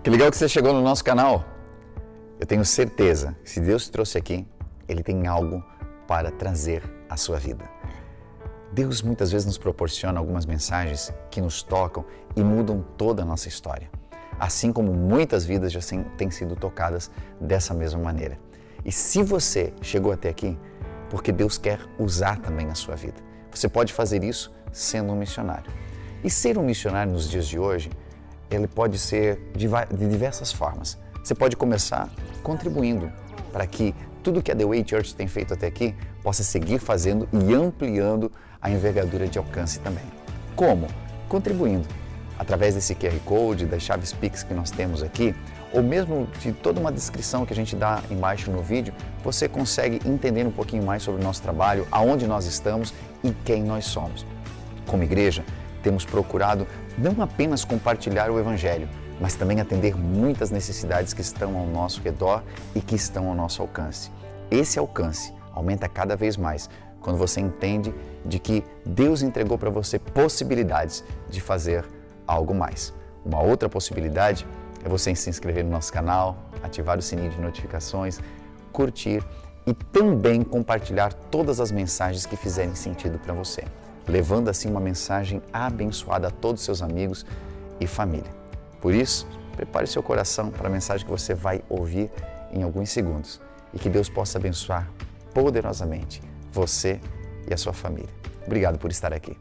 Que legal que você chegou no nosso canal. Eu tenho certeza que se Deus te trouxe aqui, Ele tem algo para trazer à sua vida. Deus muitas vezes nos proporciona algumas mensagens que nos tocam e mudam toda a nossa história. Assim como muitas vidas já têm sido tocadas dessa mesma maneira. E se você chegou até aqui, porque Deus quer usar também a sua vida. Você pode fazer isso sendo um missionário. E ser um missionário nos dias de hoje, ele pode ser de diversas formas. Você pode começar contribuindo para que tudo que a The Way Church tem feito até aqui possa seguir fazendo e ampliando a envergadura de alcance também. Como? Contribuindo. Através desse QR Code, das chaves Pix que nós temos aqui, ou mesmo de toda uma descrição que a gente dá embaixo no vídeo, você consegue entender um pouquinho mais sobre o nosso trabalho, aonde nós estamos e quem nós somos. Como igreja, temos procurado não apenas compartilhar o Evangelho, mas também atender muitas necessidades que estão ao nosso redor e que estão ao nosso alcance. Esse alcance aumenta cada vez mais quando você entende de que Deus entregou para você possibilidades de fazer algo mais. Uma outra possibilidade é você se inscrever no nosso canal, ativar o sininho de notificações, curtir e também compartilhar todas as mensagens que fizerem sentido para você, levando assim uma mensagem abençoada a todos os seus amigos e família. Por isso, prepare seu coração para a mensagem que você vai ouvir em alguns segundos e que Deus possa abençoar poderosamente você e a sua família. Obrigado por estar aqui.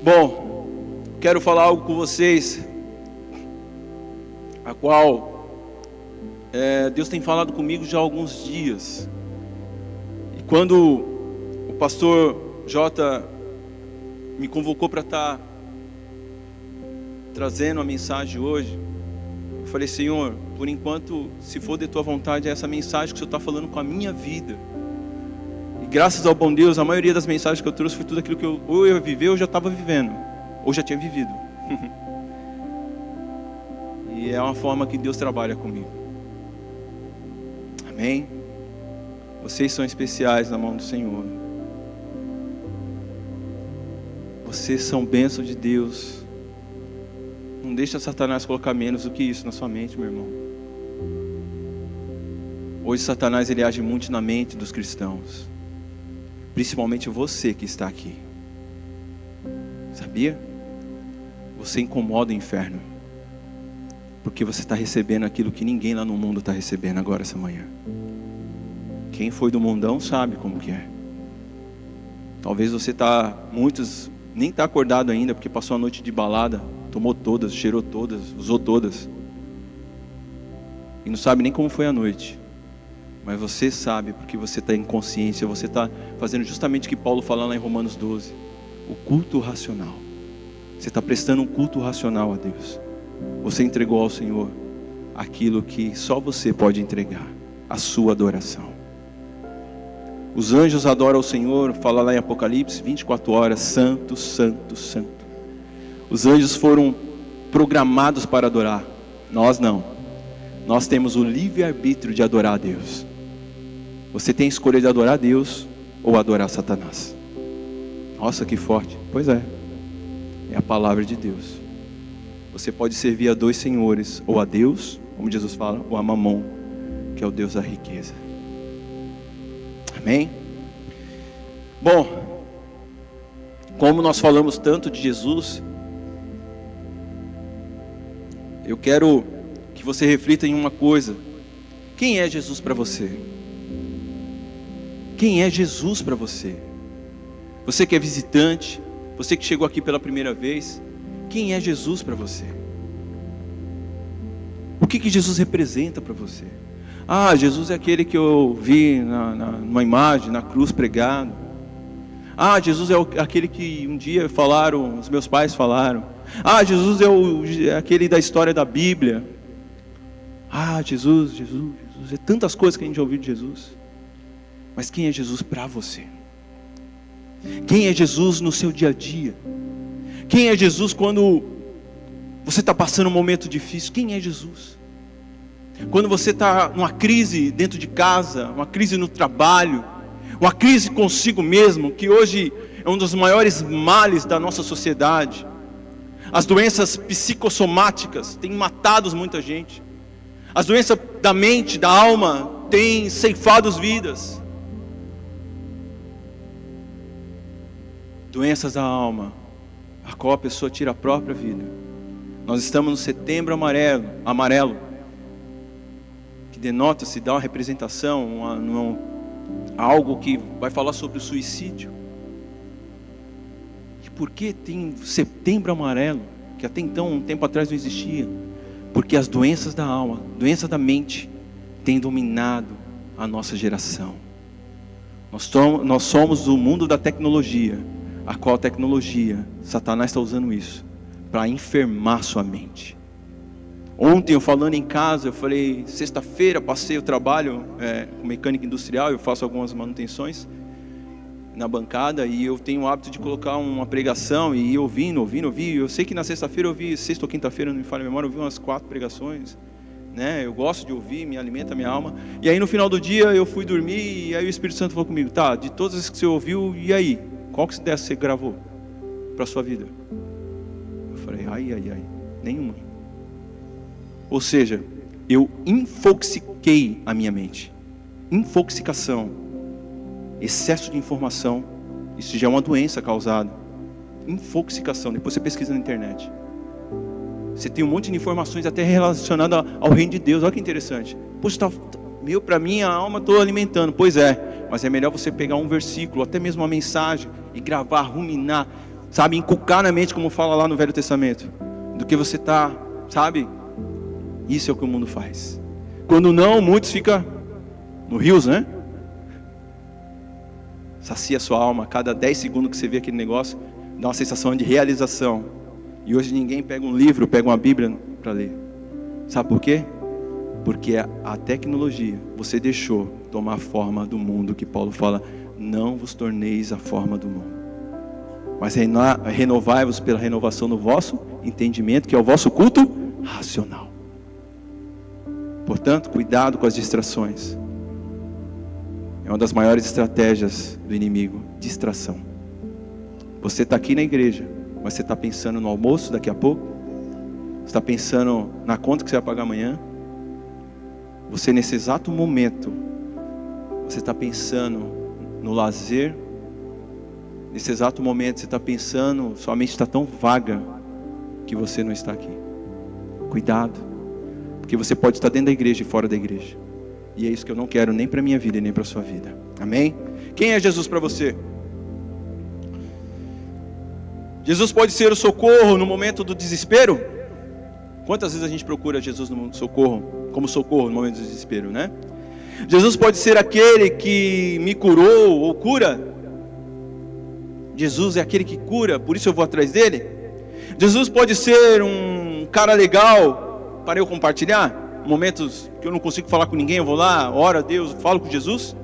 Bom, quero falar algo com vocês, a qual Deus tem falado comigo já há alguns dias. E quando o pastor Jota me convocou para estar trazendo a mensagem hoje, eu falei: Senhor, por enquanto, se for de tua vontade, é essa mensagem que o Senhor está falando com a minha vida. E graças ao bom Deus, a maioria das mensagens que eu trouxe foi tudo aquilo que ou eu ia viver ou já estava vivendo, ou já tinha vivido. E é uma forma que Deus trabalha comigo. Amém? Vocês são especiais na mão do Senhor. Vocês são bênção de Deus. Não deixa Satanás colocar menos do que isso na sua mente, meu irmão. Hoje Satanás ele age muito na mente dos cristãos, principalmente você que está aqui. Sabia? Você incomoda o inferno, porque você está recebendo aquilo que ninguém lá no mundo está recebendo agora essa manhã. Quem foi do mundão sabe como que é. Talvez você muitos nem está acordado ainda, porque passou a noite de balada, tomou todas, cheirou todas, usou todas, e não sabe nem como foi a noite. Mas você sabe, porque você está em consciência, você está fazendo justamente o que Paulo fala lá em Romanos 12, o culto racional. Você está prestando um culto racional a Deus. Você entregou ao Senhor aquilo que só você pode entregar, a sua adoração. Os anjos adoram ao Senhor, fala lá em Apocalipse, 24 horas, santo, santo, santo. Os anjos foram programados para adorar, nós não. Nós temos o livre-arbítrio de adorar a Deus. Você tem a escolha de adorar a Deus ou adorar Satanás. Nossa, que forte. Pois é a palavra de Deus. Você pode servir a dois senhores, ou a Deus, como Jesus fala, ou a Mamon, que é o Deus da riqueza. Amém? Bom, como nós falamos tanto de Jesus, eu quero que você reflita em uma coisa. Quem é Jesus para você? Quem é Jesus para você? Você que é visitante, você que chegou aqui pela primeira vez, quem é Jesus para você? O que Jesus representa para você? Ah, Jesus é aquele que eu vi numa imagem, na cruz pregado. Ah, Jesus é aquele que um dia falaram, os meus pais falaram. Ah, Jesus é aquele da história da Bíblia. Ah, Jesus, é tantas coisas que a gente já ouviu de Jesus. Mas quem é Jesus para você? Quem é Jesus no seu dia a dia? Quem é Jesus quando você está passando um momento difícil? Quem é Jesus? Quando você está numa crise dentro de casa, uma crise no trabalho, uma crise consigo mesmo, que hoje é um dos maiores males da nossa sociedade. As doenças psicossomáticas têm matado muita gente. As doenças da mente, da alma, têm ceifado vidas. Doenças da alma, a qual a pessoa tira a própria vida. Nós estamos no Setembro Amarelo, que denota, se dá uma representação, algo que vai falar sobre o suicídio. E por que tem Setembro Amarelo, que até então, um tempo atrás, não existia? Porque as doenças da alma, doenças da mente, têm dominado a nossa geração. Nós somos o mundo da tecnologia, a qual tecnologia, Satanás está usando isso para enfermar sua mente. Ontem, eu falando em casa, eu falei, sexta-feira, passei o trabalho com mecânica industrial, eu faço algumas manutenções na bancada, e eu tenho o hábito de colocar uma pregação e ir ouvindo. Eu sei que na sexta-feira eu ouvi, sexta ou quinta-feira, não me falha a memória, eu ouvi umas 4 pregações, né? Eu gosto de ouvir, me alimenta a minha alma. E aí no final do dia eu fui dormir, e aí o Espírito Santo falou comigo, tá, de todas as que você ouviu, e aí? Qual que dessa você gravou para a sua vida? Eu falei, ai, nenhuma. Ou seja, eu infoxiquei a minha mente. Infoxicação, excesso de informação, isso já é uma doença causada. Infoxicação, depois você pesquisa na internet. Você tem um monte de informações até relacionadas ao reino de Deus. Olha que interessante. Poxa, para mim a alma estou alimentando. Pois é, mas é melhor você pegar um versículo, até mesmo uma mensagem, e gravar, ruminar, sabe, encucar na mente, como fala lá no Velho Testamento, do que você está, sabe? Isso é o que o mundo faz. Quando não, muitos ficam no rios, né? Sacia a sua alma. A cada 10 segundos que você vê aquele negócio, dá uma sensação de realização. E hoje ninguém pega um livro, pega uma Bíblia para ler. Sabe por quê? Porque a tecnologia, você deixou tomar a forma do mundo, que Paulo fala, não vos torneis a forma do mundo, mas renovai-vos pela renovação do vosso entendimento, que é o vosso culto racional. Portanto, cuidado com as distrações. É uma das maiores estratégias do inimigo, distração. Você está aqui na igreja, mas você está pensando no almoço daqui a pouco? Você está pensando na conta que você vai pagar amanhã? Você nesse exato momento, você está pensando no lazer? Nesse exato momento você está pensando, sua mente está tão vaga que você não está aqui. Cuidado, porque você pode estar dentro da igreja e fora da igreja. E é isso que eu não quero nem para a minha vida e nem para a sua vida. Amém? Quem é Jesus para você? Jesus pode ser o socorro no momento do desespero? Quantas vezes a gente procura Jesus no socorro, como socorro no momento do desespero, né? Jesus pode ser aquele que me curou ou cura? Jesus é aquele que cura, por isso eu vou atrás dele? Jesus pode ser um cara legal para eu compartilhar? Momentos que eu não consigo falar com ninguém, eu vou lá, oro a Deus, falo com Jesus?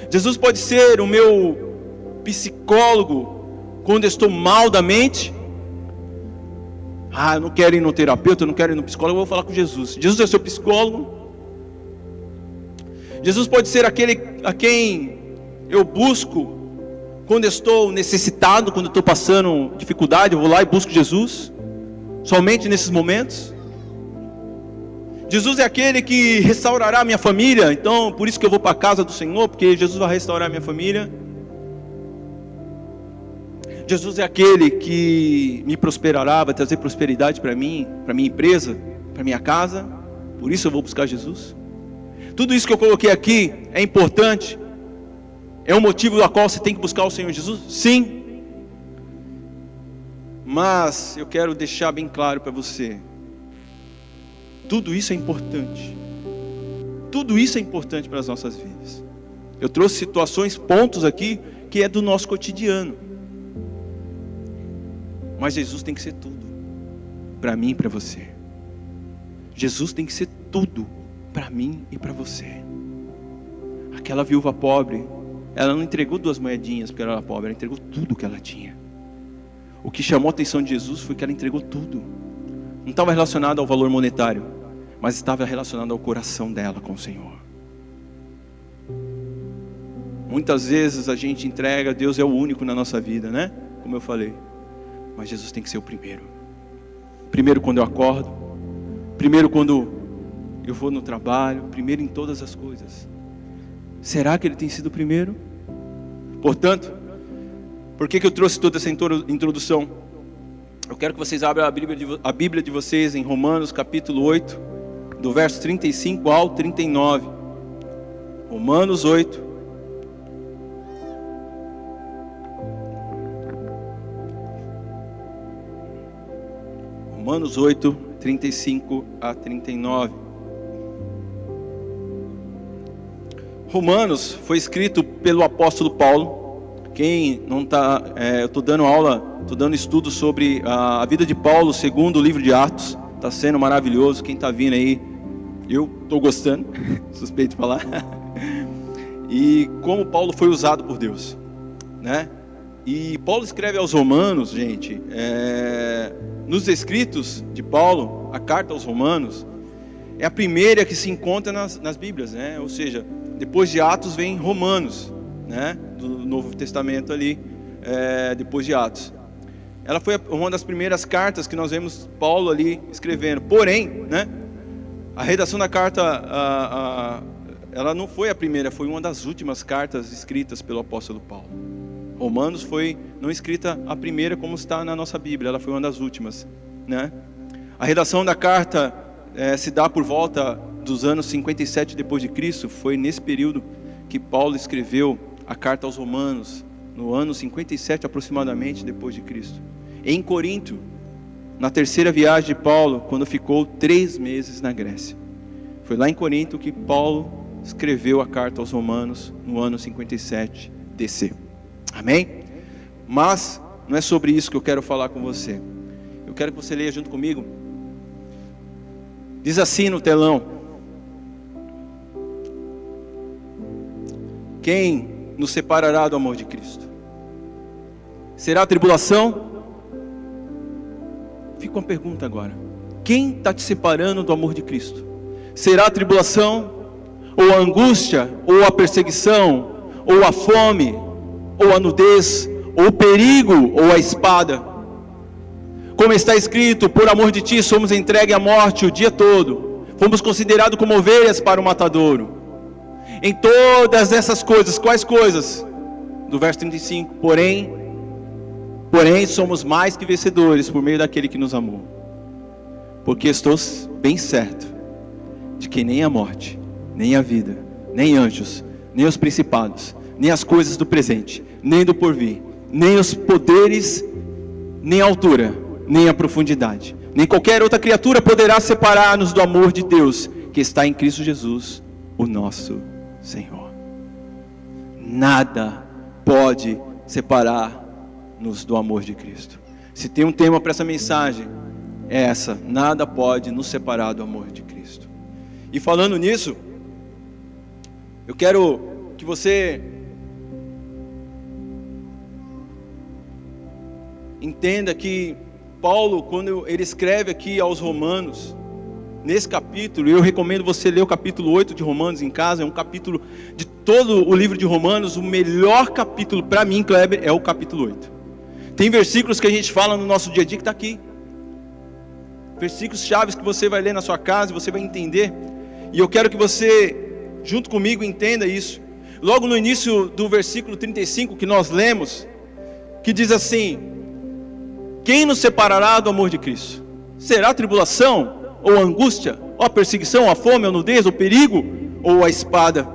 Jesus pode ser o meu psicólogo quando eu estou mal da mente? Eu não quero ir no terapeuta, eu não quero ir no psicólogo, eu vou falar com Jesus. Jesus é seu psicólogo? Jesus pode ser aquele a quem eu busco quando eu estou necessitado, quando eu estou passando dificuldade, eu vou lá e busco Jesus? Somente nesses momentos? Jesus é aquele que restaurará a minha família, então por isso que eu vou para a casa do Senhor, porque Jesus vai restaurar a minha família. Jesus é aquele que me prosperará, vai trazer prosperidade para mim, para minha empresa, para minha casa, por isso eu vou buscar Jesus. Tudo isso que eu coloquei aqui é importante, é um motivo da qual você tem que buscar o Senhor Jesus? Sim. Mas eu quero deixar bem claro para você, tudo isso é importante. Tudo isso é importante para as nossas vidas. Eu trouxe situações, pontos aqui, que é do nosso cotidiano. Mas Jesus tem que ser tudo, para mim e para você. Jesus tem que ser tudo, para mim e para você. Aquela viúva pobre, ela não entregou 2 moedinhas porque ela era pobre, ela entregou tudo que ela tinha. O que chamou a atenção de Jesus foi que ela entregou tudo. Não estava relacionado ao valor monetário, mas estava relacionado ao coração dela com o Senhor. Muitas vezes a gente entrega, Deus é o único na nossa vida, né? Como eu falei. mas Jesus tem que ser o primeiro. Primeiro quando eu acordo, primeiro quando eu vou no trabalho, primeiro em todas as coisas. Será que Ele tem sido o primeiro? Portanto, por que eu trouxe toda essa introdução? Eu quero que vocês abram a Bíblia de vocês em Romanos capítulo 8, do verso 35 ao 39. Romanos 8. Romanos 8, 35 a 39. Romanos foi escrito pelo apóstolo Paulo. Quem não está, eu estou dando aula, estou dando estudo sobre a vida de Paulo segundo o livro de Atos. Está sendo maravilhoso. Quem está vindo aí, eu estou gostando, suspeito de falar. E como Paulo foi usado por Deus, né? E Paulo escreve aos Romanos, gente, nos escritos de Paulo, a carta aos Romanos é a primeira que se encontra nas Bíblias, né? Ou seja, depois de Atos vem Romanos, né? Do Novo Testamento ali, depois de Atos. Ela foi uma das primeiras cartas que nós vemos Paulo ali escrevendo. Porém, né? A redação da carta, ela não foi a primeira, foi uma das últimas cartas escritas pelo apóstolo Paulo. Romanos foi não escrita a primeira como está na nossa Bíblia, ela foi uma das últimas, né? A redação da carta se dá por volta dos anos 57 depois de Cristo. Foi nesse período que Paulo escreveu a carta aos Romanos, no ano 57 aproximadamente depois de Cristo. Em Corinto, na terceira viagem de Paulo, quando ficou 3 meses na Grécia. Foi lá em Corinto que Paulo escreveu a carta aos Romanos no ano 57 DC. Amém? Mas não é sobre isso que eu quero falar com você. Eu quero que você leia junto comigo. Diz assim no telão: quem nos separará do amor de Cristo? Será a tribulação? Fica uma pergunta agora. Quem está te separando do amor de Cristo? Será a tribulação? Ou a angústia? Ou a perseguição? Ou a fome? Ou a nudez? Ou o perigo? Ou a espada? Como está escrito: por amor de ti somos entregues à morte o dia todo. Fomos considerados como ovelhas para o matadouro. Em todas essas coisas, quais coisas? Do verso 35, porém somos mais que vencedores por meio daquele que nos amou. Porque estou bem certo de que nem a morte, nem a vida, nem anjos, nem os principados, nem as coisas do presente, nem do porvir, nem os poderes, nem a altura, nem a profundidade, nem qualquer outra criatura poderá separar-nos do amor de Deus que está em Cristo Jesus, o nosso Senhor. Nada pode separar-nos do amor de Cristo. Se tem um tema para essa mensagem, é essa: nada pode nos separar do amor de Cristo. E falando nisso, eu quero que você entenda que Paulo, quando ele escreve aqui aos Romanos, nesse capítulo, eu recomendo você ler o capítulo 8 de Romanos em casa. É um capítulo de todo o livro de Romanos, o melhor capítulo para mim, Kleber, é o capítulo 8. Tem versículos que a gente fala no nosso dia a dia que está aqui, versículos chaves que você vai ler na sua casa e você vai entender. E eu quero que você, junto comigo, entenda isso. Logo no início do versículo 35 que nós lemos, que diz assim: quem nos separará do amor de Cristo? Será a tribulação, ou a angústia, ou a perseguição, ou a fome, ou a nudez, ou o perigo, ou a espada?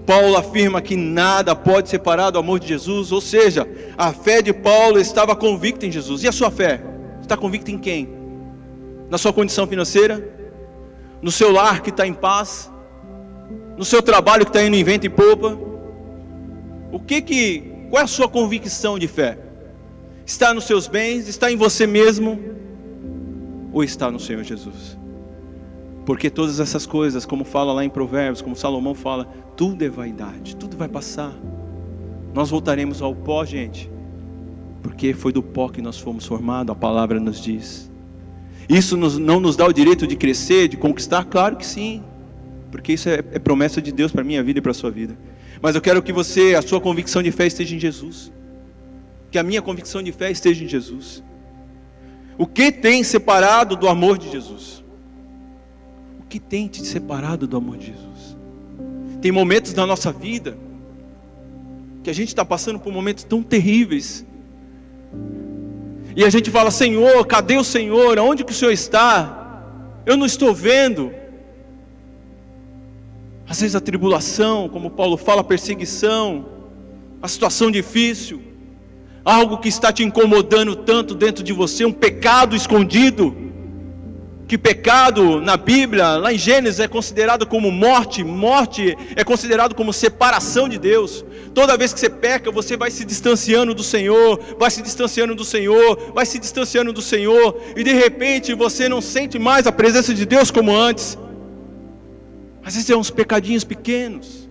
Paulo afirma que nada pode separar do amor de Jesus. Ou seja, a fé de Paulo estava convicta em Jesus. E a sua fé? Está convicta em quem? Na sua condição financeira? No seu lar que está em paz? No seu trabalho que está indo em vento e popa? Qual é a sua convicção de fé? Está nos seus bens? Está em você mesmo? Ou está no Senhor Jesus? Porque todas essas coisas, como fala lá em Provérbios, como Salomão fala, tudo é vaidade, tudo vai passar. Nós voltaremos ao pó, gente, porque foi do pó que nós fomos formados, a palavra nos diz. Isso não nos dá o direito de crescer, de conquistar? Claro que sim, porque isso é promessa de Deus para a minha vida e para a sua vida. Mas eu quero que a sua convicção de fé esteja em Jesus. que a minha convicção de fé esteja em Jesus. O que tem separado do amor de Jesus? O que tem te separado do amor de Jesus? Tem momentos na nossa vida que a gente está passando por momentos tão terríveis, e a gente fala: Senhor, cadê o Senhor? Aonde que o Senhor está? Eu não estou vendo. Às vezes a tribulação, como Paulo fala, a perseguição, a situação difícil, algo que está te incomodando tanto dentro de você, um pecado escondido, que pecado na Bíblia, lá em Gênesis, é considerado como morte, morte é considerado como separação de Deus. Toda vez que você peca, você vai se distanciando do Senhor, vai se distanciando do Senhor, vai se distanciando do Senhor, e de repente você não sente mais a presença de Deus como antes. Às vezes é uns pecadinhos pequenos,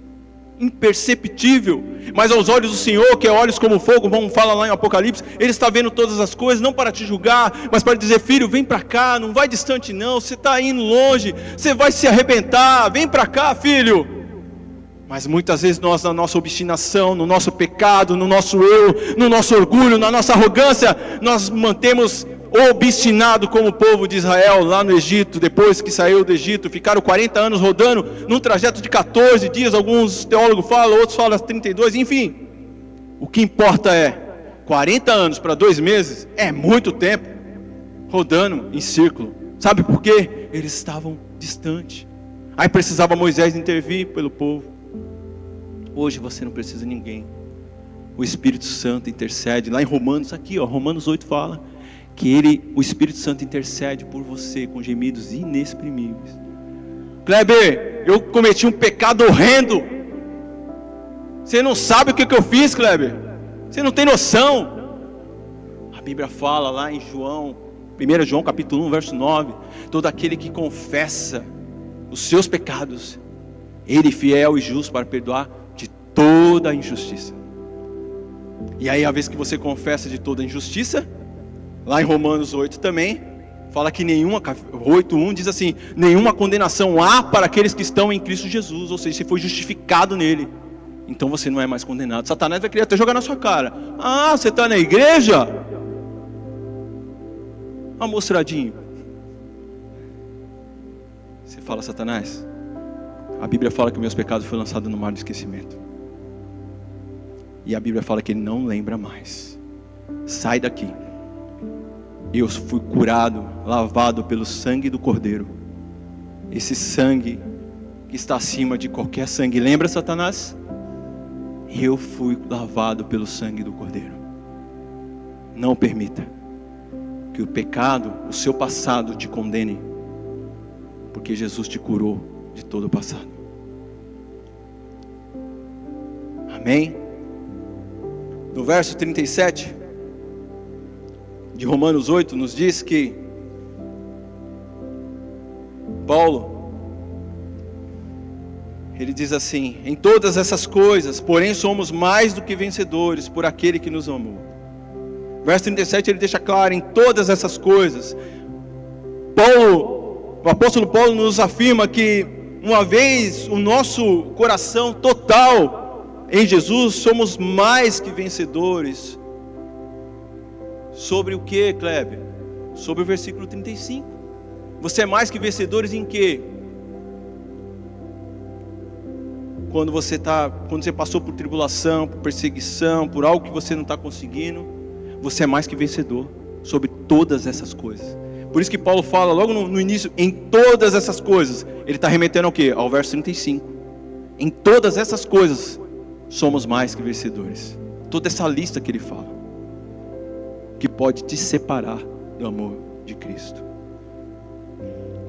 imperceptível, mas aos olhos do Senhor, que é olhos como fogo, vamos falar lá em Apocalipse, Ele está vendo todas as coisas, não para te julgar, mas para dizer: filho, vem para cá, não vai distante não, você está indo longe, você vai se arrebentar, vem para cá, filho. Mas muitas vezes nós, na nossa obstinação, no nosso pecado, no nosso eu, no nosso orgulho, na nossa arrogância, nós mantemos obstinado como o povo de Israel lá no Egito. Depois que saiu do Egito, ficaram 40 anos rodando num trajeto de 14 dias, alguns teólogos falam, outros falam 32, enfim. O que importa é 40 anos para 2 meses é muito tempo rodando em círculo. Sabe por quê? Eles estavam distantes. Aí precisava Moisés intervir pelo povo. Hoje você não precisa de ninguém. O Espírito Santo intercede. Lá em Romanos, aqui ó, Romanos 8 fala que o Espírito Santo intercede por você com gemidos inexprimíveis. Kleber, eu cometi um pecado horrendo. Você não sabe o que eu fiz, Kleber. Você não tem noção. A Bíblia fala lá em João, 1 João capítulo 1, verso 9: todo aquele que confessa os seus pecados, Ele é fiel e justo para perdoar de toda a injustiça. E aí, a vez que você confessa de toda a injustiça, lá em Romanos 8 também, fala que 8:1 diz assim: nenhuma condenação há para aqueles que estão em Cristo Jesus, ou seja, você foi justificado nele, então você não é mais condenado. Satanás vai querer até jogar na sua cara: ah, você está na igreja? Amostradinho. Você fala: Satanás, a Bíblia fala que meus pecados foram lançados no mar do esquecimento, e a Bíblia fala que Ele não lembra mais. Sai daqui. Eu fui curado, lavado pelo sangue do Cordeiro. Esse sangue que está acima de qualquer sangue. Lembra, Satanás? Eu fui lavado pelo sangue do Cordeiro. Não permita que o pecado, o seu passado, te condene, porque Jesus te curou de todo o passado. Amém? No verso 37 de Romanos 8 nos diz que Paulo, ele diz assim: em todas essas coisas, porém somos mais do que vencedores por aquele que nos amou. Verso 37 ele deixa claro: em todas essas coisas. O apóstolo Paulo nos afirma que uma vez o nosso coração total em Jesus, somos mais que vencedores. Sobre o que, Kleber? Sobre o versículo 35. Você é mais que vencedores em quê? Quando você passou por tribulação, por perseguição, por algo que você não está conseguindo, você é mais que vencedor sobre todas essas coisas. Por isso que Paulo fala logo no início: em todas essas coisas. Ele está remetendo ao quê? Ao verso 35. Em todas essas coisas somos mais que vencedores. Toda essa lista que ele fala, que pode te separar do amor de Cristo.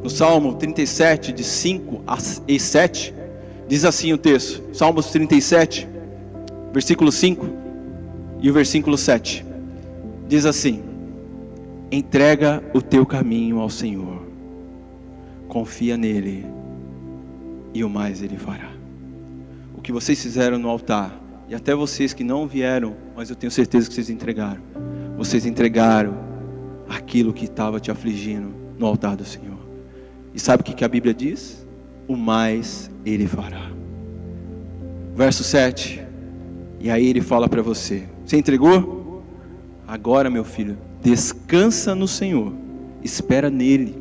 No Salmo 37, de 5 e 7, diz assim o texto. Salmos 37, versículo 5 e o versículo 7. Diz assim: entrega o teu caminho ao Senhor, confia nele, e o mais Ele fará. O que vocês fizeram no altar, e até vocês que não vieram, mas eu tenho certeza que vocês entregaram. Vocês entregaram aquilo que estava te afligindo no altar do Senhor. E sabe o que a Bíblia diz? O mais Ele fará. Verso 7. E aí Ele fala para você: você entregou? Agora, meu filho, descansa no Senhor, espera nele.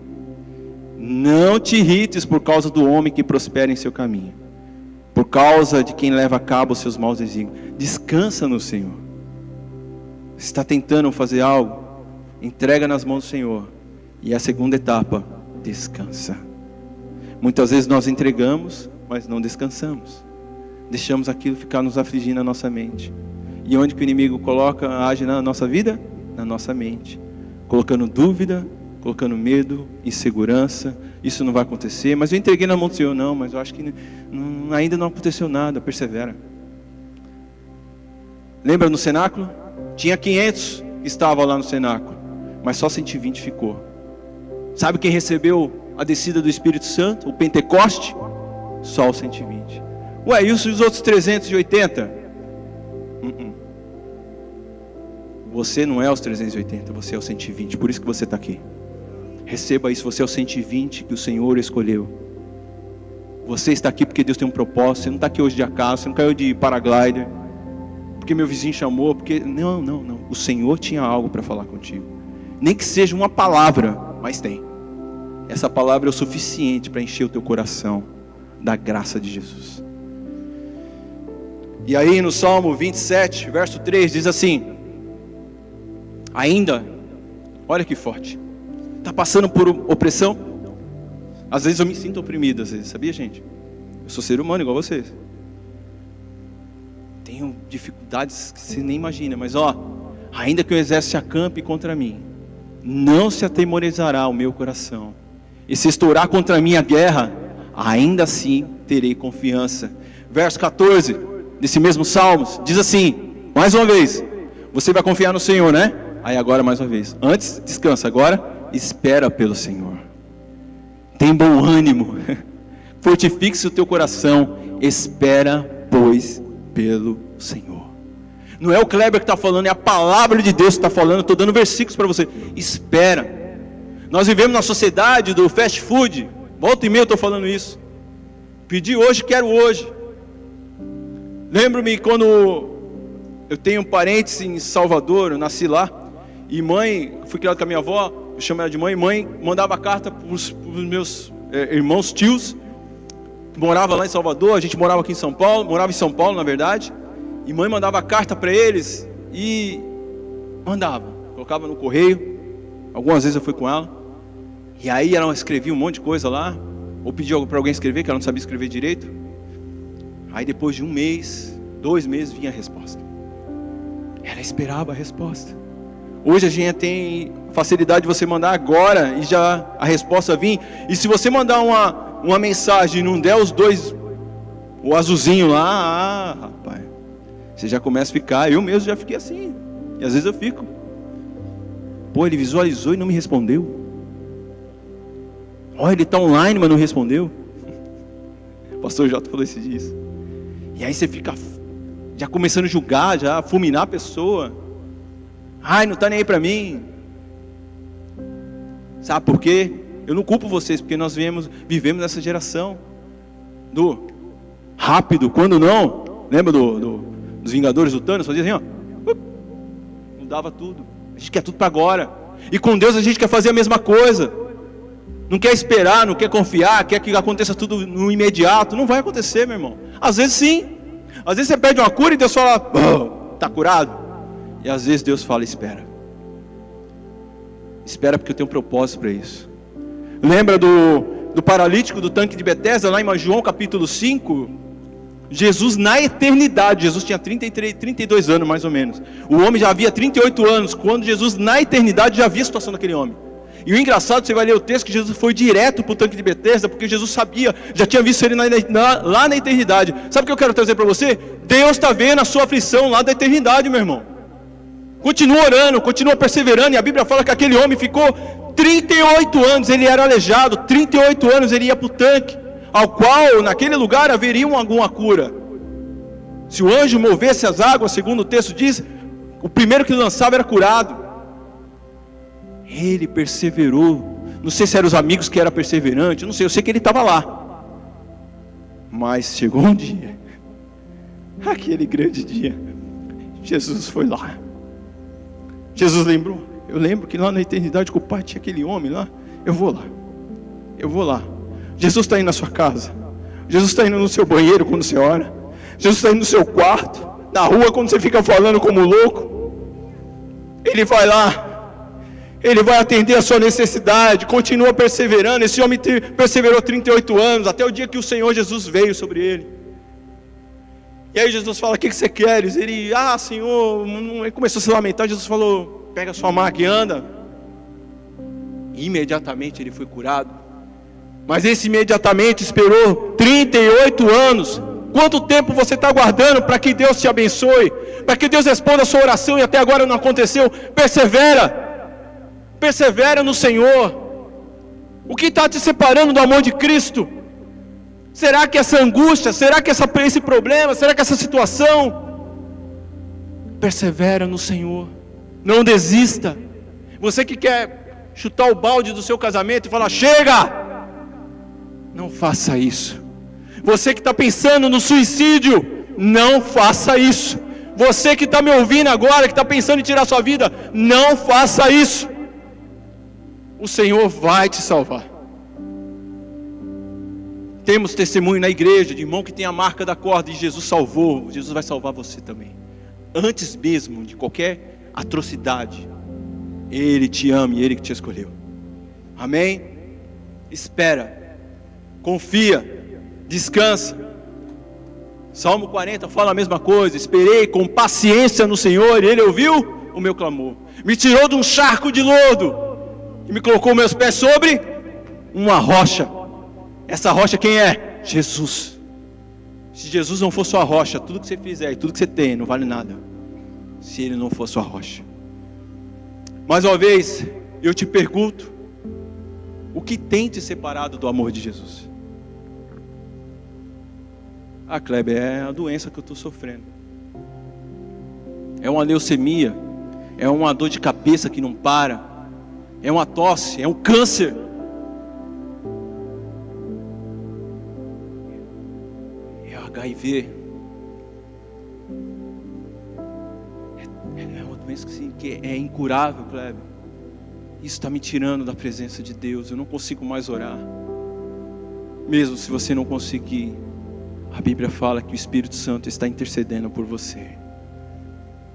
Não te irrites por causa do homem que prospera em seu caminho, por causa de quem leva a cabo os seus maus desígnios. Descansa no Senhor. Se está tentando fazer algo, entrega nas mãos do Senhor. E a segunda etapa, descansa. Muitas vezes nós entregamos, mas não descansamos. Deixamos aquilo ficar nos afligindo na nossa mente. E onde que o inimigo age na nossa vida? Na nossa mente. Colocando dúvida, colocando medo, insegurança. Isso não vai acontecer, mas eu entreguei na mão do Senhor. Não, mas eu acho que ainda não aconteceu nada. Persevera. Lembra no cenáculo? Tinha 500 que estavam lá no cenáculo, mas só 120 ficou. Sabe quem recebeu a descida do Espírito Santo? O Pentecoste? Só os 120. Ué, e os outros 380? Você não é os 380, você é os 120. Por isso que você está aqui. Receba isso, você é os 120 que o Senhor escolheu. Você está aqui porque Deus tem um propósito. Você não está aqui hoje de acaso, você não caiu de paraglider porque meu vizinho chamou, porque... Não. O Senhor tinha algo para falar contigo. Nem que seja uma palavra, mas tem. Essa palavra é o suficiente para encher o teu coração da graça de Jesus. E aí no Salmo 27, verso 3, diz assim: ainda, olha que forte, está passando por opressão? Às vezes eu me sinto oprimido, às vezes, sabia, gente? Eu sou ser humano igual vocês. Tenho dificuldades que você nem imagina, mas ainda que o exército se acampe contra mim, não se atemorizará o meu coração. E se estourar contra mim a guerra, ainda assim terei confiança. Verso 14, desse mesmo Salmos, diz assim, mais uma vez, você vai confiar no Senhor, né? Aí agora mais uma vez, antes descansa, agora espera pelo Senhor. Tem bom ânimo, fortifique-se o teu coração, espera, pois, pelo Senhor. Não é o Kleber que está falando, é a palavra de Deus que está falando. Eu estou dando versículos para você. Espera. Nós vivemos na sociedade do fast food. Volta e meia eu estou falando isso. Pedi hoje, quero hoje. Lembro-me quando eu tenho parentes em Salvador, eu nasci lá. E mãe, fui criado com a minha avó, eu chamo ela de mãe. Mãe mandava carta para os meus irmãos, tios, que morava lá em Salvador. A gente morava aqui em São Paulo, morava em São Paulo na verdade. E mãe mandava carta para eles e mandava, colocava no correio. Algumas vezes eu fui com ela. E aí ela escrevia um monte de coisa lá, ou pedia para alguém escrever, que ela não sabia escrever direito. Aí depois de 1 mês, 2 meses, vinha a resposta. Ela esperava a resposta. Hoje a gente tem facilidade de você mandar agora e já a resposta vir. E se você mandar uma mensagem e não der os dois, o azulzinho lá, rapaz, você já começa a ficar. Eu mesmo já fiquei assim. E às vezes eu fico. Pô, ele visualizou e não me respondeu. Olha, ele está online, mas não respondeu. O pastor Jota falou esses dias. E aí você fica já começando a julgar, já a fulminar a pessoa. Ai, não está nem aí para mim. Sabe por quê? Eu não culpo vocês, porque nós vivemos nessa geração do rápido, quando não. Lembra dos Vingadores do Thanos? Fazia assim, mudava tudo. A gente quer tudo para agora. E com Deus a gente quer fazer a mesma coisa. Não quer esperar, não quer confiar, quer que aconteça tudo no imediato. Não vai acontecer, meu irmão. Às vezes sim. Às vezes você pede uma cura e Deus fala, está curado. E às vezes Deus fala, espera. Espera porque eu tenho um propósito para isso. Lembra do paralítico do tanque de Betesda, lá em João capítulo 5? Jesus na eternidade, Jesus tinha 32 anos mais ou menos. O homem já havia 38 anos, quando Jesus na eternidade já via a situação daquele homem. E o engraçado, você vai ler o texto, que Jesus foi direto para o tanque de Betesda, porque Jesus sabia, já tinha visto ele lá na eternidade. Sabe o que eu quero trazer para você? Deus está vendo a sua aflição lá da eternidade, meu irmão. Continua orando, continua perseverando, e a Bíblia fala que aquele homem ficou 38 anos, ele era aleijado, 38 anos ele ia para o tanque, ao qual naquele lugar haveria alguma cura. Se o anjo movesse as águas, segundo o texto diz, o primeiro que lançava era curado. Ele perseverou. Não sei se eram os amigos que eram perseverantes, não sei, eu sei que ele estava lá. Mas chegou um dia, aquele grande dia, Jesus foi lá. Jesus lembrou. Eu lembro que lá na eternidade com o Pai tinha aquele homem lá. Eu vou lá. Jesus está indo na sua casa. Jesus está indo no seu banheiro quando você ora. Jesus está indo no seu quarto. Na rua quando você fica falando como louco. Ele vai lá. Ele vai atender a sua necessidade. Continua perseverando. Esse homem perseverou 38 anos. Até o dia que o Senhor Jesus veio sobre ele. E aí Jesus fala: o que você queres? Ele: Senhor. Ele começou a se lamentar. Jesus falou: pega a sua maca e anda. E imediatamente ele foi curado. Mas esse imediatamente esperou 38 anos. Quanto tempo você está aguardando para que Deus te abençoe? Para que Deus responda a sua oração e até agora não aconteceu? Persevera no Senhor. O que está te separando do amor de Cristo? Será que essa angústia? Será que esse problema? Será que essa situação? Persevera no Senhor. Não desista. Você que quer chutar o balde do seu casamento e falar: chega! Não faça isso. Você que está pensando no suicídio, não faça isso. Você que está me ouvindo agora, que está pensando em tirar sua vida, não faça isso. O Senhor vai te salvar. Temos testemunho na igreja de irmão que tem a marca da corda e Jesus salvou. Jesus vai salvar você também. Antes mesmo de qualquer atrocidade, Ele te ama e Ele que te escolheu. Amém? Espera, confia, descansa. Salmo 40 fala a mesma coisa: esperei com paciência no Senhor e Ele ouviu o meu clamor. Me tirou de um charco de lodo e me colocou meus pés sobre uma rocha. Essa rocha quem é? Jesus. Se Jesus não for sua rocha, tudo que você fizer e tudo que você tem não vale nada, se Ele não for sua rocha. Mais uma vez eu te pergunto: o que tem te separado do amor de Jesus? Kleber, é a doença que eu estou sofrendo. É uma leucemia. É uma dor de cabeça que não para. É uma tosse. É um câncer. É HIV. É uma doença que é incurável, Kleber. Isso está me tirando da presença de Deus. Eu não consigo mais orar. Mesmo se você não conseguir, a Bíblia fala que o Espírito Santo está intercedendo por você,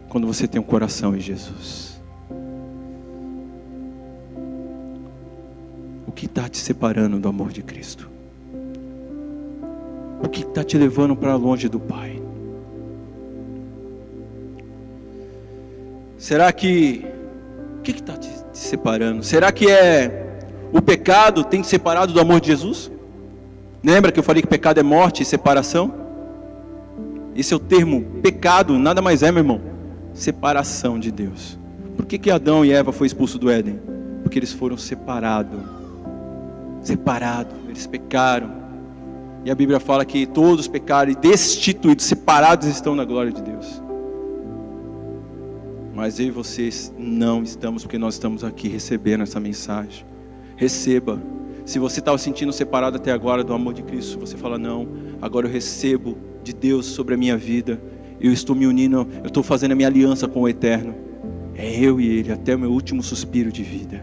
quando você tem um coração em Jesus. O que está te separando do amor de Cristo? O que está te levando para longe do Pai? Será que... o que está te separando? Será que é o pecado tem te separado do amor de Jesus? Lembra que eu falei que pecado é morte e separação? Esse é o termo pecado, nada mais é, meu irmão, separação de Deus. Por que Adão e Eva foram expulsos do Éden? Porque eles foram separados, eles pecaram. E a Bíblia fala que todos pecaram e destituídos, separados estão na glória de Deus. Mas eu e vocês não estamos, porque nós estamos aqui recebendo essa mensagem. Receba. Se você estava sentindo separado até agora do amor de Cristo, você fala: não, agora eu recebo de Deus sobre a minha vida. Eu estou me unindo, eu estou fazendo a minha aliança com o Eterno. É eu e Ele até o meu último suspiro de vida.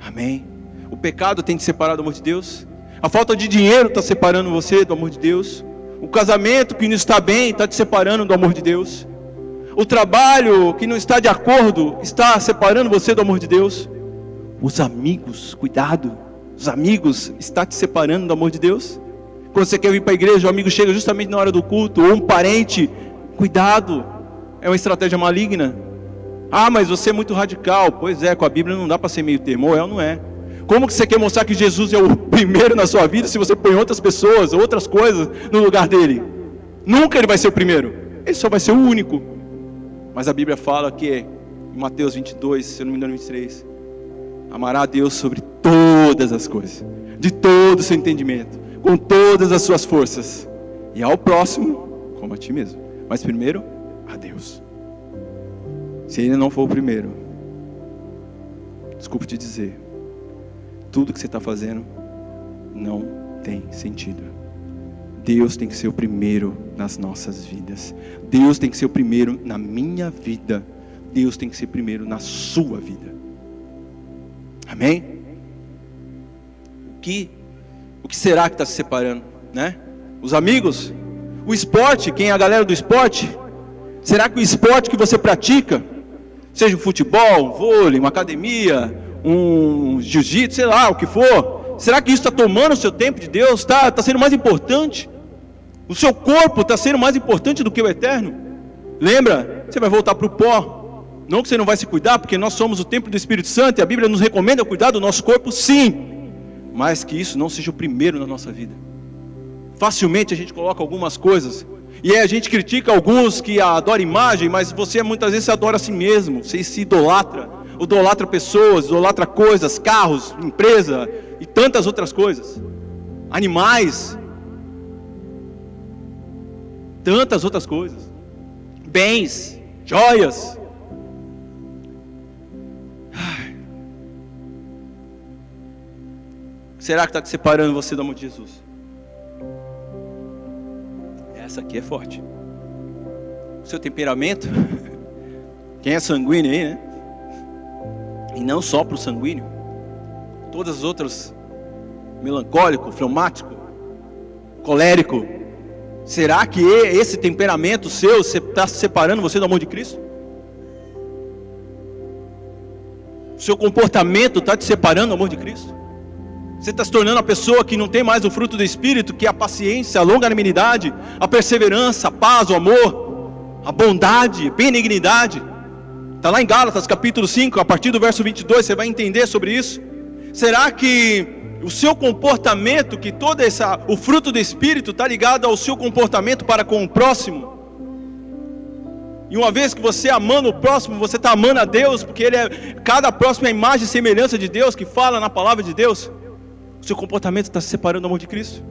Amém? O pecado tem te separado do amor de Deus? A falta de dinheiro está separando você do amor de Deus? O casamento que não está bem está te separando do amor de Deus? O trabalho que não está de acordo está separando você do amor de Deus? Os amigos, cuidado. Os amigos estão te separando do amor de Deus? Quando você quer vir para a igreja, o amigo chega justamente na hora do culto, ou um parente, cuidado, é uma estratégia maligna. Mas você é muito radical. Pois é, com a Bíblia não dá para ser meio termo, ou é ou não é. Como que você quer mostrar que Jesus é o primeiro na sua vida, se você põe outras pessoas, outras coisas no lugar dele? Nunca ele vai ser o primeiro, ele só vai ser o único. Mas a Bíblia fala que, em Mateus 22, se eu não me engano 23, amará a Deus sobre todas as coisas, de todo o seu entendimento, com todas as suas forças, e ao próximo como a ti mesmo. Mas primeiro, a Deus. Se Ele não for o primeiro, desculpe te dizer, tudo que você está fazendo não tem sentido. Deus tem que ser o primeiro nas nossas vidas. Deus tem que ser o primeiro na minha vida. Deus tem que ser primeiro na sua vida. Amém? O que será que está se separando, né? Os amigos? O esporte? Quem é a galera do esporte? Será que o esporte que você pratica, seja um futebol, um vôlei, uma academia, um jiu-jitsu, sei lá, o que for, será que isso está tomando o seu tempo de Deus? Está sendo mais importante? O seu corpo está sendo mais importante do que o eterno? Lembra? Você vai voltar para o pó. Não que você não vai se cuidar, porque nós somos o templo do Espírito Santo e a Bíblia nos recomenda cuidar do nosso corpo, sim. Mas que isso não seja o primeiro na nossa vida. Facilmente a gente coloca algumas coisas, e aí a gente critica alguns que adoram imagem, mas você muitas vezes adora a si mesmo, você se idolatra pessoas, idolatra coisas, carros, empresa e tantas outras coisas, animais, tantas outras coisas, bens, joias. Será que está te separando você do amor de Jesus? Essa aqui é forte. O seu temperamento, quem é sanguíneo aí, né? E não só para o sanguíneo, todas as outras, melancólico, fleumático, colérico. Será que esse temperamento seu está separando você do amor de Cristo? O seu comportamento está te separando do amor de Cristo? Você está se tornando uma pessoa que não tem mais o fruto do Espírito, que é a paciência, a longanimidade, a perseverança, a paz, o amor, a bondade, a benignidade. Está lá em Gálatas capítulo 5, a partir do verso 22, você vai entender sobre isso. Será que o seu comportamento, que o fruto do Espírito está ligado ao seu comportamento para com o próximo? E uma vez que você amando o próximo, você está amando a Deus, porque cada próximo é a imagem e semelhança de Deus, que fala na palavra de Deus. O seu comportamento está se separando do amor de Cristo?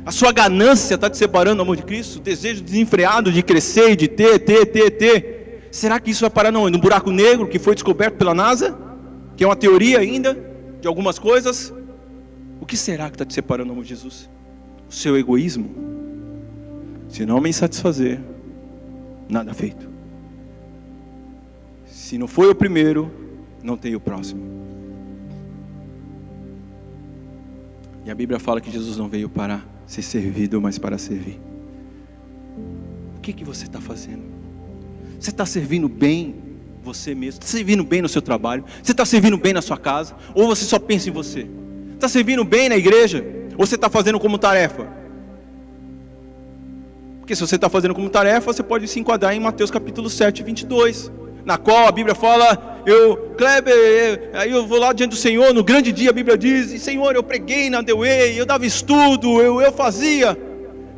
A sua ganância está te separando do amor de Cristo? O desejo desenfreado de crescer e de ter. Será que isso vai parar no buraco negro que foi descoberto pela NASA? Que é uma teoria ainda de algumas coisas? O que será que está te separando do amor de Jesus? O seu egoísmo? Se não me satisfazer, nada feito. Se não foi o primeiro, não tem o próximo. E a Bíblia fala que Jesus não veio para ser servido, mas para servir. O que você está fazendo? Você está servindo bem você mesmo? Está servindo bem no seu trabalho? Você está servindo bem na sua casa? Ou você só pensa em você? Está servindo bem na igreja? Ou você está fazendo como tarefa? Porque se você está fazendo como tarefa, você pode se enquadrar em Mateus capítulo 7, 22. Na qual a Bíblia fala, Kleber, aí eu vou lá diante do Senhor, no grande dia a Bíblia diz, Senhor, eu preguei na The Way, eu dava estudo, eu fazia.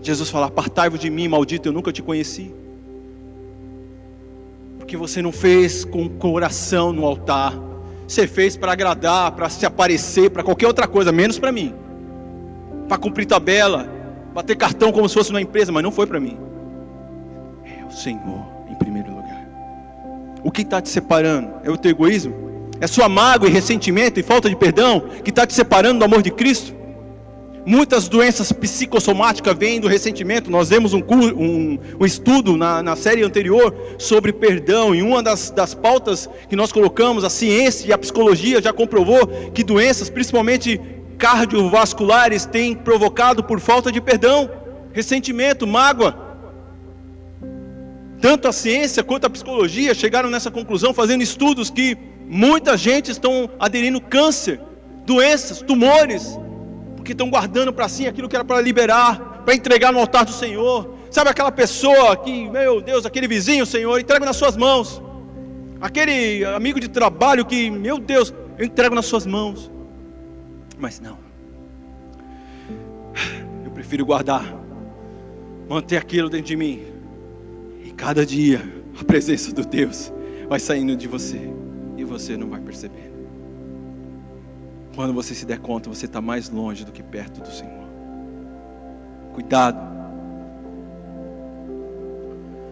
Jesus fala, apartai-vos de mim, maldito, eu nunca te conheci. Porque você não fez com o coração no altar, você fez para agradar, para se aparecer, para qualquer outra coisa, menos para mim. Para cumprir tabela, bater cartão como se fosse uma empresa, mas não foi para mim. É o Senhor em primeiro lugar. O que está te separando? É o teu egoísmo? É sua mágoa e ressentimento e falta de perdão que está te separando do amor de Cristo? Muitas doenças psicossomáticas vêm do ressentimento. Nós vemos um estudo na série anterior sobre perdão, e uma das pautas que nós colocamos, a ciência e a psicologia já comprovou que doenças, principalmente cardiovasculares, têm provocado por falta de perdão, ressentimento, mágoa. Tanto a ciência quanto a psicologia chegaram nessa conclusão, fazendo estudos que muita gente estão aderindo câncer, doenças, tumores, porque estão guardando para si aquilo que era para liberar, para entregar no altar do Senhor. Sabe aquela pessoa que, meu Deus, aquele vizinho, Senhor, entrega nas suas mãos. Aquele amigo de trabalho que, meu Deus, eu entrego nas suas mãos. Mas não, eu prefiro guardar, manter aquilo dentro de mim. E cada dia a presença do Deus vai saindo de você e você não vai perceber. Quando você se der conta, você está mais longe do que perto do Senhor. Cuidado.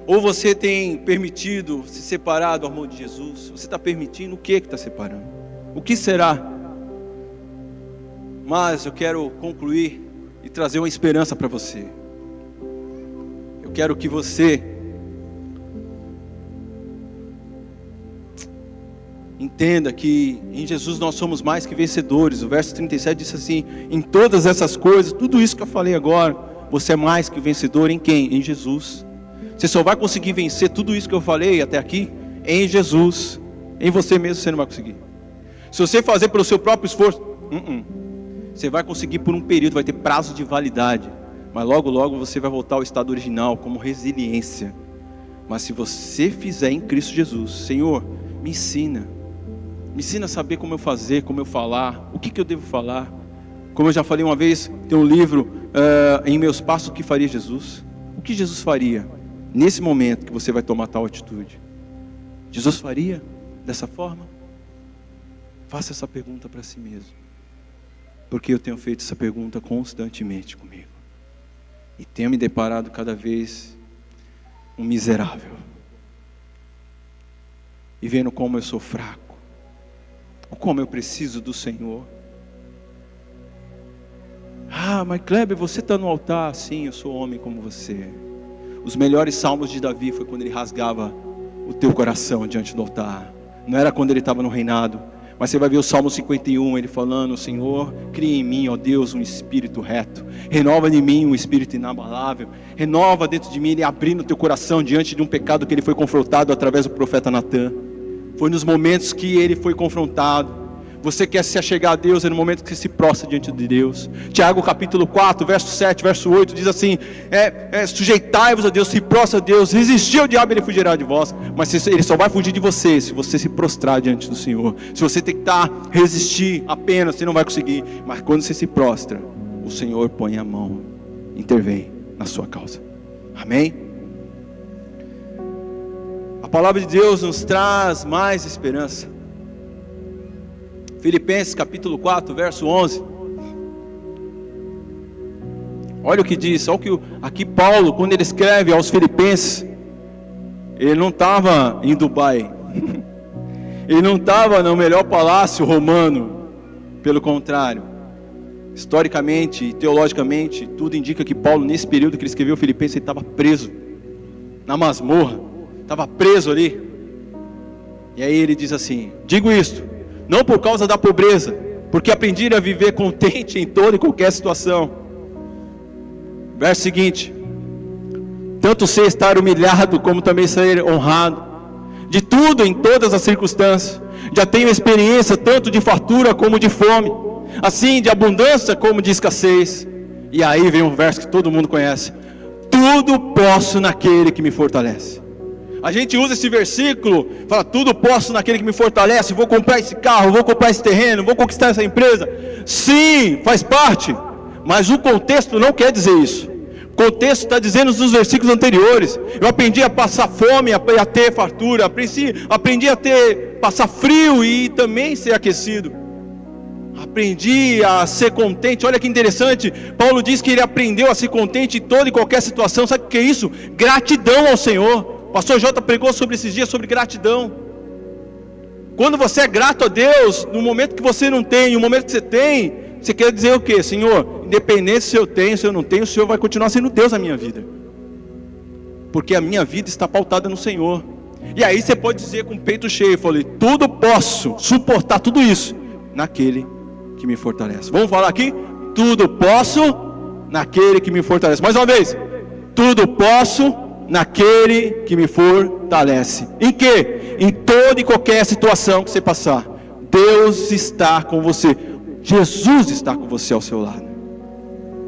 Ou você tem permitido se separar do amor de Jesus? Você está permitindo o que está separando? O que será? Mas eu quero concluir e trazer uma esperança para você. Eu quero que você Entenda que em Jesus nós somos mais que vencedores. O verso 37 diz assim: em todas essas coisas, tudo isso que eu falei agora, você é mais que vencedor em quem? Em Jesus. Você só vai conseguir vencer tudo isso que eu falei até aqui em Jesus. Em você mesmo você não vai conseguir. Se você fazer pelo seu próprio esforço, você vai conseguir por um período, vai ter prazo de validade, mas logo logo você vai voltar ao estado original, como resiliência. Mas se você fizer em Cristo Jesus: Senhor, me ensina a saber como eu fazer, como eu falar, o que eu devo falar. Como eu já falei uma vez, tem um livro, Em Meus Passos, o que faria Jesus? O que Jesus faria nesse momento que você vai tomar tal atitude? Jesus faria dessa forma? Faça essa pergunta para si mesmo, porque eu tenho feito essa pergunta constantemente comigo, e tenho me deparado cada vez um miserável, e vendo como eu sou fraco, como eu preciso do Senhor. Mas Kleber, você está no altar? Sim, eu sou homem como você. Os melhores salmos de Davi foi quando ele rasgava o teu coração diante do altar. Não era quando ele estava no reinado. Mas você vai ver o Salmo 51, ele falando: Senhor, cria em mim, ó Deus, um espírito reto. Renova em mim um espírito inabalável. Renova dentro de mim, ele abrindo o teu coração diante de um pecado que ele foi confrontado através do profeta Natan. Foi nos momentos que ele foi confrontado. Você quer se achegar a Deus, é no momento que você se prostra diante de Deus. Tiago capítulo 4, verso 7, verso 8, diz assim: sujeitai-vos a Deus, se prostra a Deus, resistir ao diabo, ele fugirá de vós. Mas ele só vai fugir de você se você se prostrar diante do Senhor. Se você tentar resistir apenas, você não vai conseguir. Mas quando você se prostra, o Senhor põe a mão, intervém na sua causa. Amém? A palavra de Deus nos traz mais esperança. Filipenses capítulo 4, verso 11. Olha o que diz, olha o que aqui Paulo, quando ele escreve aos Filipenses, ele não estava em Dubai, ele não estava no melhor palácio romano, pelo contrário, historicamente e teologicamente, tudo indica que Paulo, nesse período que ele escreveu Filipenses, ele estava preso, na masmorra, estava preso ali. E aí ele diz assim: digo isto, não por causa da pobreza, porque aprendi a viver contente em toda e qualquer situação. Verso seguinte: tanto sei estar humilhado, como também ser honrado. De tudo, em todas as circunstâncias, já tenho experiência tanto de fartura como de fome, assim de abundância como de escassez. E aí vem um verso que todo mundo conhece: tudo posso naquele que me fortalece. A gente usa esse versículo, fala: tudo posso naquele que me fortalece, vou comprar esse carro, vou comprar esse terreno, vou conquistar essa empresa. Sim, faz parte, mas o contexto não quer dizer isso. O contexto está dizendo nos versículos anteriores: eu aprendi a passar fome, a ter fartura, aprendi a passar frio e também ser aquecido. Aprendi a ser contente. Olha que interessante, Paulo diz que ele aprendeu a ser contente em toda e qualquer situação. Sabe o que é isso? Gratidão ao Senhor. Pastor Jota pregou sobre esses dias, sobre gratidão. Quando você é grato a Deus, no momento que você não tem, no momento que você tem, você quer dizer o quê? Senhor, independente se eu tenho, se eu não tenho, o Senhor vai continuar sendo Deus na minha vida, porque a minha vida está pautada no Senhor. E aí você pode dizer com o peito cheio: falei, tudo posso suportar tudo isso naquele que me fortalece. Vamos falar aqui? Tudo posso naquele que me fortalece. Mais uma vez: tudo posso naquele que me fortalece. Em que? Em toda e qualquer situação que você passar, Deus está com você. Jesus está com você ao seu lado.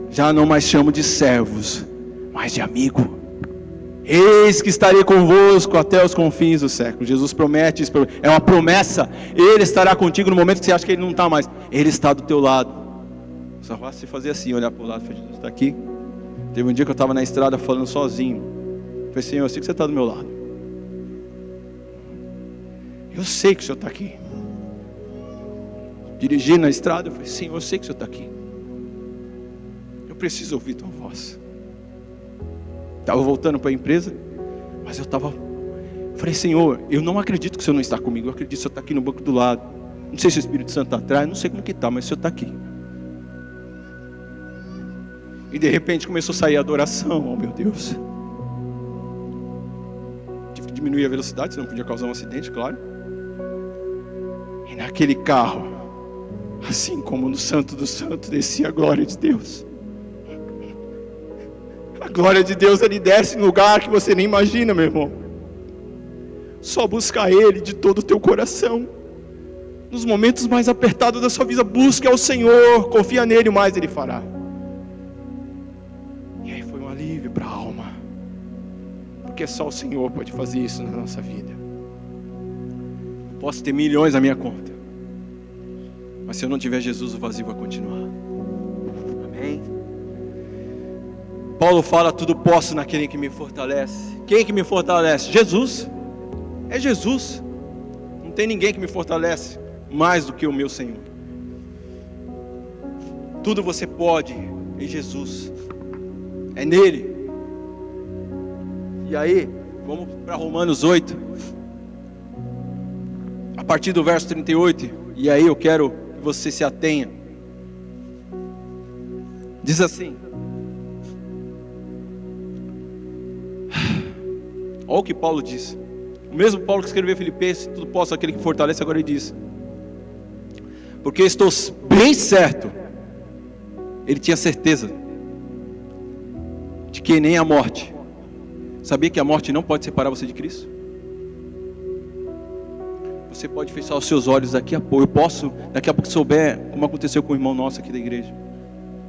Já não mais chamo de servos, mas de amigo. Eis que estarei convosco até os confins do século. Jesus promete isso, é uma promessa. Ele estará contigo no momento que você acha que Ele não está mais. Ele está do teu lado. Só basta você fazer assim, olhar para o lado e falar: Jesus está aqui. Teve um dia que eu estava na estrada falando sozinho. Eu falei: Senhor, eu sei que você está do meu lado. Eu sei que o Senhor está aqui. Dirigindo na estrada, eu falei: Senhor, eu sei que o Senhor está aqui. Eu preciso ouvir tua voz. Estava voltando para a empresa, mas eu falei: Senhor, eu não acredito que o Senhor não está comigo. Eu acredito que o Senhor está aqui no banco do lado. Não sei se o Espírito Santo está atrás, não sei como que está, mas o Senhor está aqui. E de repente começou a sair a adoração. Oh meu Deus. Tive que diminuir a velocidade, senão podia causar um acidente, claro. E naquele carro, assim como no Santo do Santo, descia a glória de Deus. A glória de Deus, Ele desce em lugar que você nem imagina, meu irmão. Só buscar Ele de todo o teu coração. Nos momentos mais apertados da sua vida, busque ao Senhor, confia nele, o mais Ele fará. E aí foi um alívio para a alma, porque só o Senhor pode fazer isso na nossa vida. Eu posso ter milhões na minha conta, mas se eu não tiver Jesus, o vazio vai continuar. Amém? Paulo fala: tudo posso naquele que me fortalece. Quem que me fortalece? Jesus. É Jesus. Não tem ninguém que me fortalece mais do que o meu Senhor. Tudo você pode em Jesus. É nele. E aí, vamos para Romanos 8. A partir do verso 38. E aí eu quero que você se atenha. Diz assim: olha o que Paulo diz. O mesmo Paulo que escreveu Filipenses: tudo posso aquele que fortalece. Agora ele diz: porque estou bem certo. Ele tinha certeza de que nem a morte. Sabia que a morte não pode separar você de Cristo? Você pode fechar os seus olhos daqui a pouco. Eu posso, daqui a pouco, souber como aconteceu com o irmão nosso aqui da igreja.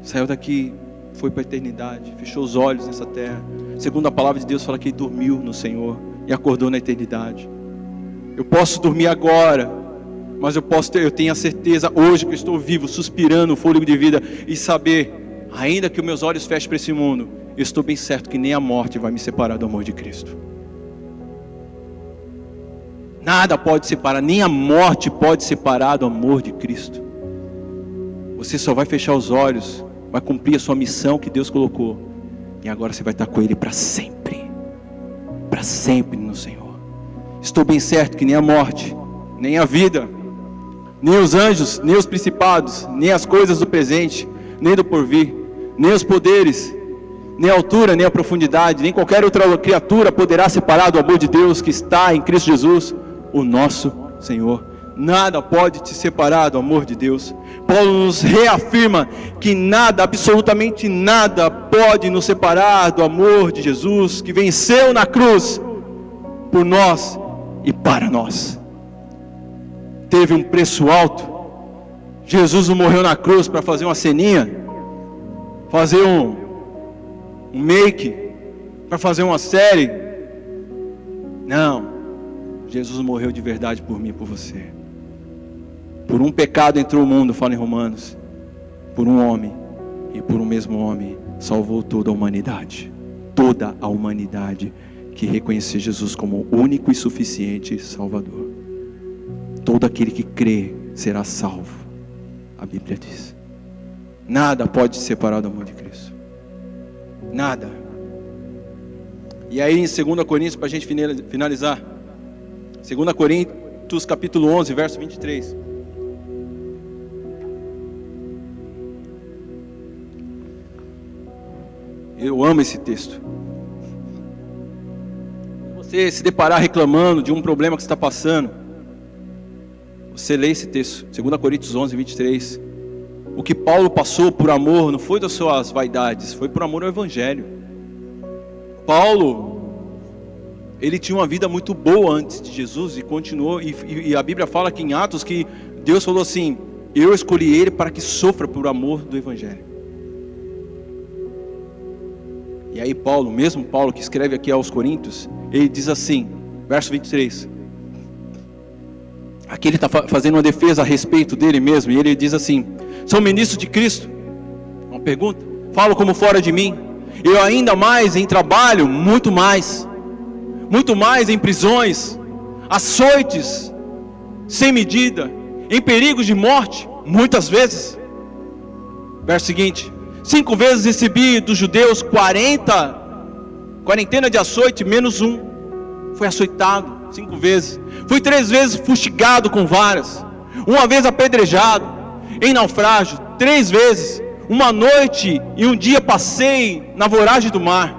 Saiu daqui, foi para a eternidade, fechou os olhos nessa terra. Segundo a palavra de Deus, fala que ele dormiu no Senhor e acordou na eternidade. Eu posso dormir agora, mas eu tenho a certeza hoje que eu estou vivo, suspirando o fôlego de vida, e saber, ainda que os meus olhos fechem para esse mundo, eu estou bem certo que nem a morte vai me separar do amor de Cristo. Nada pode separar, nem a morte pode separar do amor de Cristo. Você só vai fechar os olhos, vai cumprir a sua missão que Deus colocou, e agora você vai estar com Ele para sempre no Senhor. Estou bem certo que nem a morte, nem a vida, nem os anjos, nem os principados, nem as coisas do presente, nem do porvir, nem os poderes, nem a altura, nem a profundidade, nem qualquer outra criatura poderá separar do amor de Deus que está em Cristo Jesus, o nosso Senhor. Nada pode te separar do amor de Deus. Paulo nos reafirma que nada, absolutamente nada, pode nos separar do amor de Jesus, que venceu na cruz por nós e para nós. Teve um preço alto. Jesus não morreu na cruz para fazer uma ceninha, fazer um make, para fazer uma série. Não, Jesus morreu de verdade por mim e por você. Por um pecado entrou o mundo, fala em Romanos. Por um homem, e por um mesmo homem salvou toda a humanidade. Toda a humanidade que reconhecer Jesus como o único e suficiente Salvador. Todo aquele que crê será salvo, a Bíblia diz. Nada pode te separar do amor de Cristo. Nada. E aí em 2 Coríntios, para a gente finalizar, 2 Coríntios capítulo 11, verso 23. Eu amo esse texto. Você se deparar reclamando de um problema que você está passando, você lê esse texto, 2 Coríntios 11, 23. O que Paulo passou por amor não foi das suas vaidades, foi por amor ao Evangelho. Paulo, ele tinha uma vida muito boa antes de Jesus e continuou, e a Bíblia fala que em Atos que Deus falou assim: eu escolhi ele para que sofra por amor do Evangelho. E aí Paulo, mesmo Paulo que escreve aqui aos Coríntios, ele diz assim, verso 23. Aqui ele está fazendo uma defesa a respeito dele mesmo, e ele diz assim: sou ministro de Cristo? Uma pergunta. Falo como fora de mim. Eu ainda mais em trabalho, muito mais em prisões, açoites, sem medida, em perigos de morte, muitas vezes. Verso seguinte: 5 vezes recebi dos judeus quarentena de açoite, menos um. Foi açoitado 5 vezes. Fui 3 vezes fustigado com varas. 1 vez apedrejado. Em naufrágio 3 vezes. 1 noite e 1 dia passei na voragem do mar.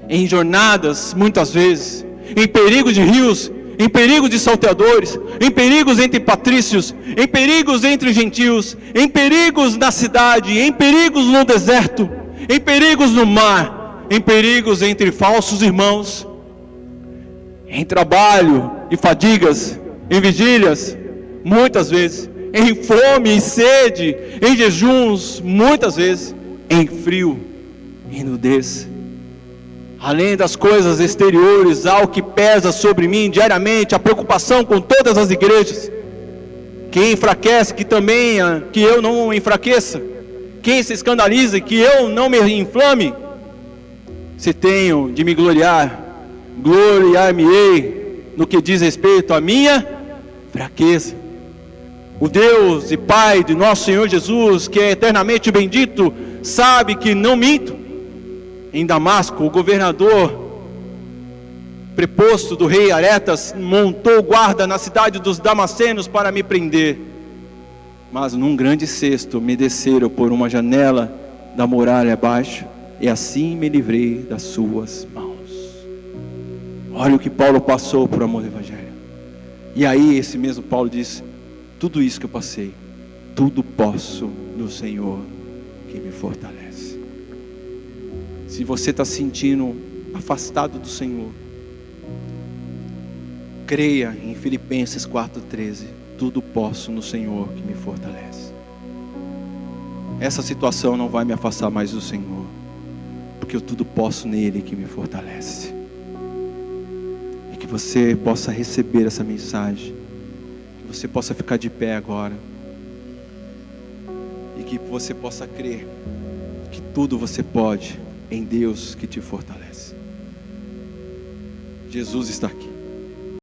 Em jornadas muitas vezes. Em perigo de rios. em perigos de salteadores, em perigos entre patrícios, em perigos entre gentios, em perigos na cidade, em perigos no deserto, em perigos no mar, em perigos entre falsos irmãos, em trabalho e fadigas, em vigílias, muitas vezes, em fome e sede, em jejuns, muitas vezes, em frio e nudez. Além das coisas exteriores, há o que pesa sobre mim diariamente, a preocupação com todas as igrejas. Quem enfraquece, que eu não enfraqueça. Quem se escandaliza, que eu não me inflame. Se tenho de me gloriar-me-ei no que diz respeito à minha fraqueza. O Deus e Pai de nosso Senhor Jesus, que é eternamente bendito, sabe que não minto. Em Damasco, o governador preposto do rei Aretas montou guarda na cidade dos damascenos para me prender. Mas num grande cesto me desceram por uma janela da muralha abaixo, e assim me livrei das suas mãos. Olha o que Paulo passou por amor do Evangelho. E aí esse mesmo Paulo disse: tudo isso que eu passei, tudo posso no Senhor que me fortalece. Se você está sentindo afastado do Senhor, creia em Filipenses 4,13: tudo posso no Senhor que me fortalece. Essa situação não vai me afastar mais do Senhor, porque eu tudo posso nele que me fortalece. E que você possa receber essa mensagem, que você possa ficar de pé agora, e que você possa crer que tudo você pode em Deus que te fortalece. Jesus está aqui.